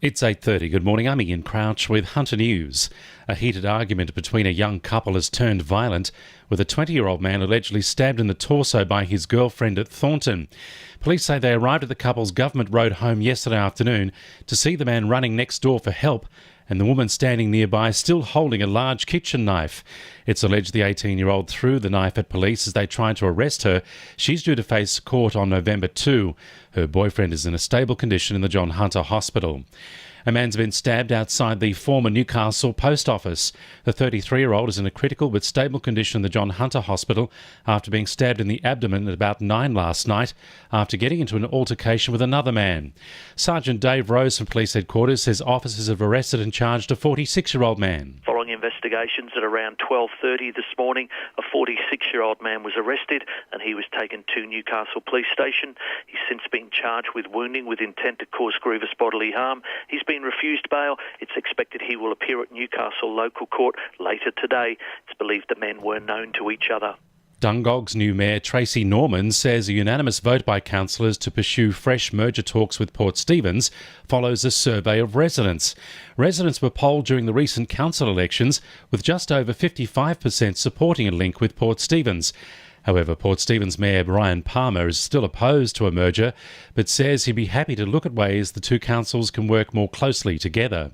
It's 8:30. Good morning. I'm Ian Crouch with Hunter News. A heated argument between a young couple has turned violent, with a 20-year-old man allegedly stabbed in the torso by his girlfriend at Thornton. Police say they arrived at the couple's government road home yesterday afternoon to see the man running next door for help and the woman standing nearby still holding a large kitchen knife. It's alleged the 18-year-old threw the knife at police as they tried to arrest her. She's due to face court on November 2. Her boyfriend is in a stable condition in the John Hunter Hospital. A man's been stabbed outside the former Newcastle post office. The 33-year-old is in a critical but stable condition in the John Hunter Hospital after being stabbed in the abdomen at about 9 last night after getting into an altercation with another man. Sergeant Dave Rose from Police Headquarters says officers have arrested and charged a 46-year-old man. Following investigations at around 12:30 this morning, a 46-year-old man was arrested and he was taken to Newcastle Police Station. He's since been charged with wounding with intent to cause grievous bodily harm. He's been refused bail. It's expected he will appear at Newcastle Local Court later today. It's believed the men were known to each other. Dungog's new mayor, Tracy Norman, says a unanimous vote by councillors to pursue fresh merger talks with Port Stephens follows a survey of residents. Residents were polled during the recent council elections, with just over 55% supporting a link with Port Stephens. However, Port Stephens Mayor Brian Palmer is still opposed to a merger, but says he'd be happy to look at ways the two councils can work more closely together.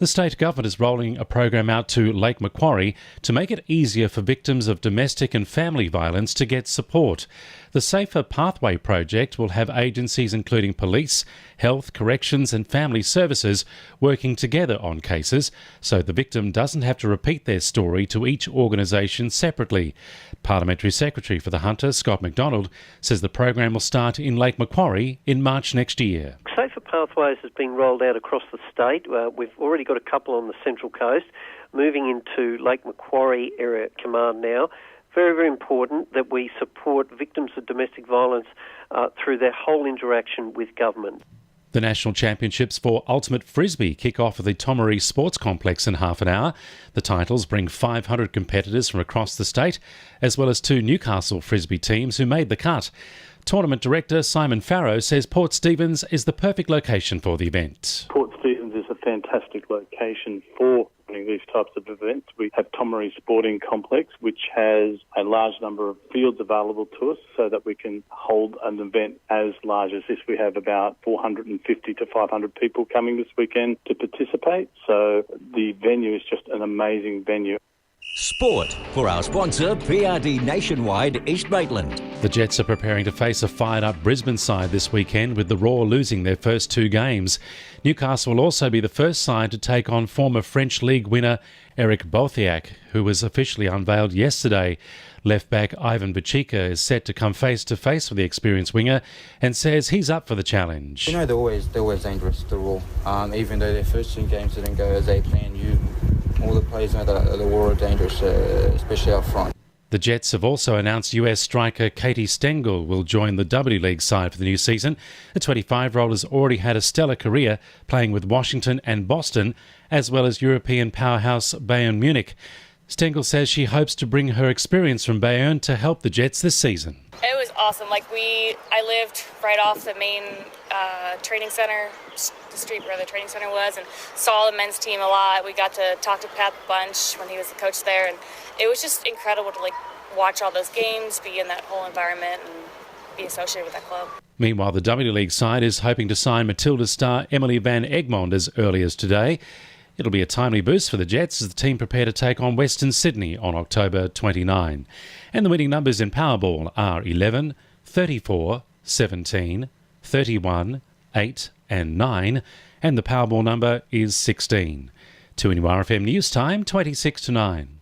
The state government is rolling a program out to Lake Macquarie to make it easier for victims of domestic and family violence to get support. The Safer Pathway project will have agencies including police, health, corrections and family services working together on cases so the victim doesn't have to repeat their story to each organisation separately. Parliamentary Secretary for the Hunter, Scott McDonald, says the program will start in Lake Macquarie in March next year. Safer Pathways has been rolled out across the state. We've already got a couple on the Central Coast, moving into Lake Macquarie Area Command now. Very, very important that we support victims of domestic violence through their whole interaction with government. The National Championships for Ultimate Frisbee kick off at the Tomaree Sports Complex in half an hour. The titles bring 500 competitors from across the state, as well as 2 Newcastle Frisbee teams who made the cut. Tournament Director Simon Farrow says Port Stephens is the perfect location for the event. Port Stephens is a fantastic location for running these types of events. We have Tomaree Sporting Complex, which has a large number of fields available to us so that we can hold an event as large as this. We have about 450 to 500 people coming this weekend to participate. So the venue is just an amazing venue. Sport for our sponsor, PRD Nationwide East Maitland. The Jets are preparing to face a fired-up Brisbane side this weekend, with the Raw losing their first 2 games. Newcastle will also be the first side to take on former French League winner Eric Bothiak, who was officially unveiled yesterday. Left-back Ivan Bachika is set to come face-to-face with the experienced winger and says he's up for the challenge. You know, they're always dangerous, the Raw. Even though their first 2 games didn't go as they planned, all the players know that the Raw are dangerous, especially up front. The Jets have also announced US striker Katie Stengel will join the W League side for the new season. The 25-year-old has already had a stellar career playing with Washington and Boston, as well as European powerhouse Bayern Munich. Stengel says she hopes to bring her experience from Bayern to help the Jets this season. It was awesome. I lived right off the main training center, the street where the training center was, and saw the men's team a lot. We got to talk to Pat a bunch when he was the coach there, and it was just incredible to watch all those games, be in that whole environment, and be associated with that club. Meanwhile, the W League side is hoping to sign Matilda star Emily Van Egmond as early as today. It'll be a timely boost for the Jets as the team prepare to take on Western Sydney on October 29. And the winning numbers in Powerball are 11, 34, 17, 31, 8 and 9, and the Powerball number is 16. 2NURFM News Time, 26 to 9.